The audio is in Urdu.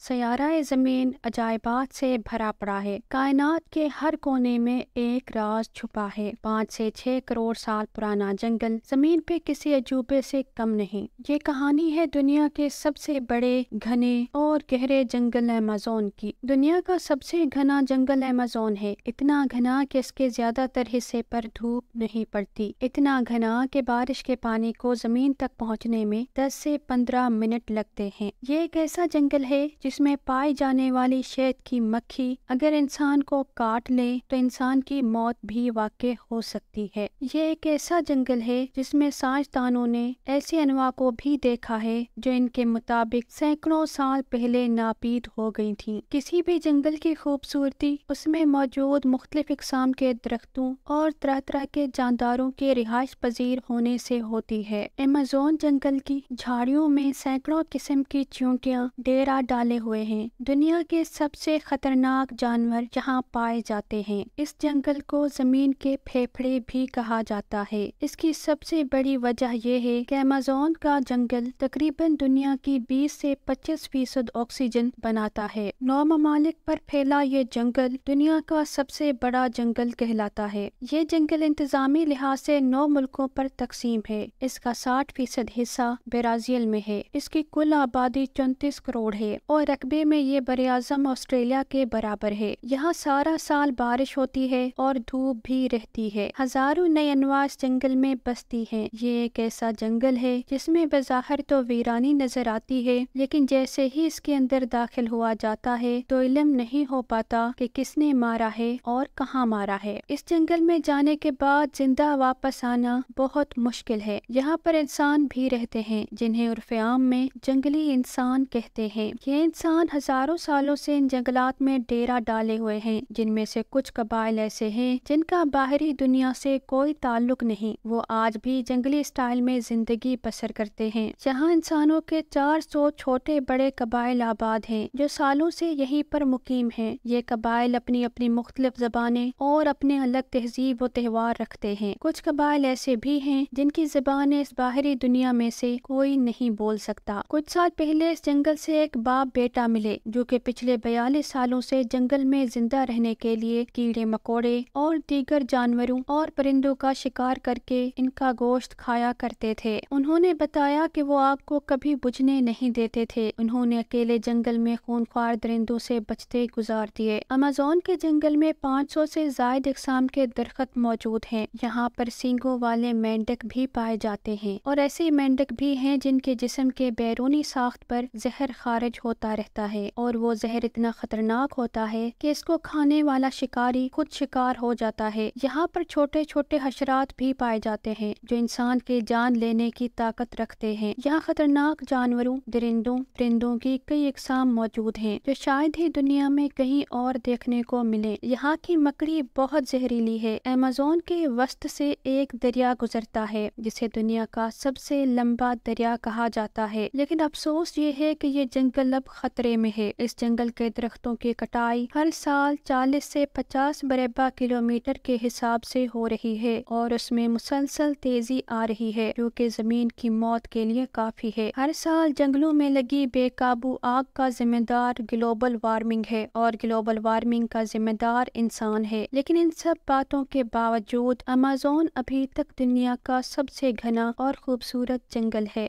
سیارہ زمین عجائبات سے بھرا پڑا ہے۔ کائنات کے ہر کونے میں ایک راز چھپا ہے۔ 5 سے 6 کروڑ سال پرانا جنگل زمین پہ کسی عجوبے سے کم نہیں۔ یہ کہانی ہے دنیا کے سب سے بڑے، گھنے اور گہرے جنگل ایمیزون کی۔ دنیا کا سب سے گھنا جنگل ایمیزون ہے۔ اتنا گھنا کہ اس کے زیادہ تر حصے پر دھوپ نہیں پڑتی۔ اتنا گھنا کہ بارش کے پانی کو زمین تک پہنچنے میں 10 سے 15 منٹ لگتے ہیں۔ یہ ایک ایسا جنگل ہے جس میں پائی جانے والی شہد کی مکھی اگر انسان کو کاٹ لے تو انسان کی موت بھی واقع ہو سکتی ہے۔ یہ ایک ایسا جنگل ہے جس میں سائنسدانوں نے ایسی انواع کو بھی دیکھا ہے جو ان کے مطابق سینکڑوں سال پہلے ناپید ہو گئی تھیں۔ کسی بھی جنگل کی خوبصورتی اس میں موجود مختلف اقسام کے درختوں اور طرح طرح کے جانداروں کے رہائش پذیر ہونے سے ہوتی ہے۔ ایمیزون جنگل کی جھاڑیوں میں سینکڑوں قسم کی چیونٹیاں ڈیرا ڈالے ہوئے ہیں۔ دنیا کے سب سے خطرناک جانور یہاں پائے جاتے ہیں۔ اس جنگل کو زمین کے پھیپھڑے بھی کہا جاتا ہے۔ اس کی سب سے بڑی وجہ یہ ہے کہ ایمیزون کا جنگل تقریباً دنیا کی 20 سے 25% آکسیجن بناتا ہے۔ 9 ممالک پر پھیلا یہ جنگل دنیا کا سب سے بڑا جنگل کہلاتا ہے۔ یہ جنگل انتظامی لحاظ سے 9 ملکوں پر تقسیم ہے۔ اس کا 60% حصہ برازیل میں ہے۔ اس کی کل آبادی 34 کروڑ ہے اور رقبے میں یہ براعظم آسٹریلیا کے برابر ہے۔ یہاں سارا سال بارش ہوتی ہے اور دھوپ بھی رہتی ہے۔ ہزاروں نئی انواع اس جنگل میں بستی ہیں۔ یہ ایک ایسا جنگل ہے جس میں بظاہر تو ویرانی نظر آتی ہے، لیکن جیسے ہی اس کے اندر داخل ہوا جاتا ہے تو علم نہیں ہو پاتا کہ کس نے مارا ہے اور کہاں مارا ہے۔ اس جنگل میں جانے کے بعد زندہ واپس آنا بہت مشکل ہے۔ یہاں پر انسان بھی رہتے ہیں جنہیں عرف عام میں جنگلی انسان کہتے ہیں۔ یہ انسان ہزاروں سالوں سے ان جنگلات میں ڈیرا ڈالے ہوئے ہیں، جن میں سے کچھ قبائل ایسے ہیں جن کا باہری دنیا سے کوئی تعلق نہیں۔ وہ آج بھی جنگلی سٹائل میں زندگی بسر کرتے ہیں۔ یہاں انسانوں کے 400 چھوٹے بڑے قبائل آباد ہیں جو سالوں سے یہیں پر مقیم ہیں۔ یہ قبائل اپنی اپنی مختلف زبانیں اور اپنے الگ تہذیب و تہوار رکھتے ہیں۔ کچھ قبائل ایسے بھی ہیں جن کی زبانیں اس باہری دنیا میں سے کوئی نہیں بول سکتا۔ کچھ سال پہلے اس جنگل سے ایک باپ بیٹا ملے جو کہ پچھلے 42 سالوں سے جنگل میں زندہ رہنے کے لیے کیڑے مکوڑے اور دیگر جانوروں اور پرندوں کا شکار کر کے ان کا گوشت کھایا کرتے تھے۔ انہوں نے بتایا کہ وہ آگ کو کبھی بجھنے نہیں دیتے تھے۔ انہوں نے اکیلے جنگل میں خونخوار درندوں سے بچتے گزار دیے۔ ایمیزون کے جنگل میں 500 سے زائد اقسام کے درخت موجود ہیں۔ یہاں پر سینگوں والے مینڈک بھی پائے جاتے ہیں اور ایسے مینڈک بھی ہیں جن کے جسم کے بیرونی ساخت پر زہر خارج ہوتا رہتا ہے اور وہ زہر اتنا خطرناک ہوتا ہے کہ اس کو کھانے والا شکاری خود شکار ہو جاتا ہے۔ یہاں پر چھوٹے چھوٹے حشرات بھی پائے جاتے ہیں جو انسان کی جان لینے کی طاقت رکھتے ہیں۔ یہاں خطرناک جانوروں، درندوں، پرندوں کی کئی اقسام موجود ہیں جو شاید ہی دنیا میں کہیں اور دیکھنے کو ملے۔ یہاں کی مکڑی بہت زہریلی ہے۔ ایمیزون کے وسط سے ایک دریا گزرتا ہے جسے دنیا کا سب سے لمبا دریا کہا جاتا ہے، لیکن افسوس یہ ہے کہ یہ جنگل اب خطرے میں ہے۔ اس جنگل کے درختوں کی کٹائی ہر سال 40 سے 50 مربع کلومیٹر کے حساب سے ہو رہی ہے اور اس میں مسلسل تیزی آ رہی ہے جو کہ زمین کی موت کے لیے کافی ہے۔ ہر سال جنگلوں میں لگی بے قابو آگ کا ذمہ دار گلوبل وارمنگ ہے اور گلوبل وارمنگ کا ذمہ دار انسان ہے، لیکن ان سب باتوں کے باوجود ایمیزون ابھی تک دنیا کا سب سے گھنا اور خوبصورت جنگل ہے۔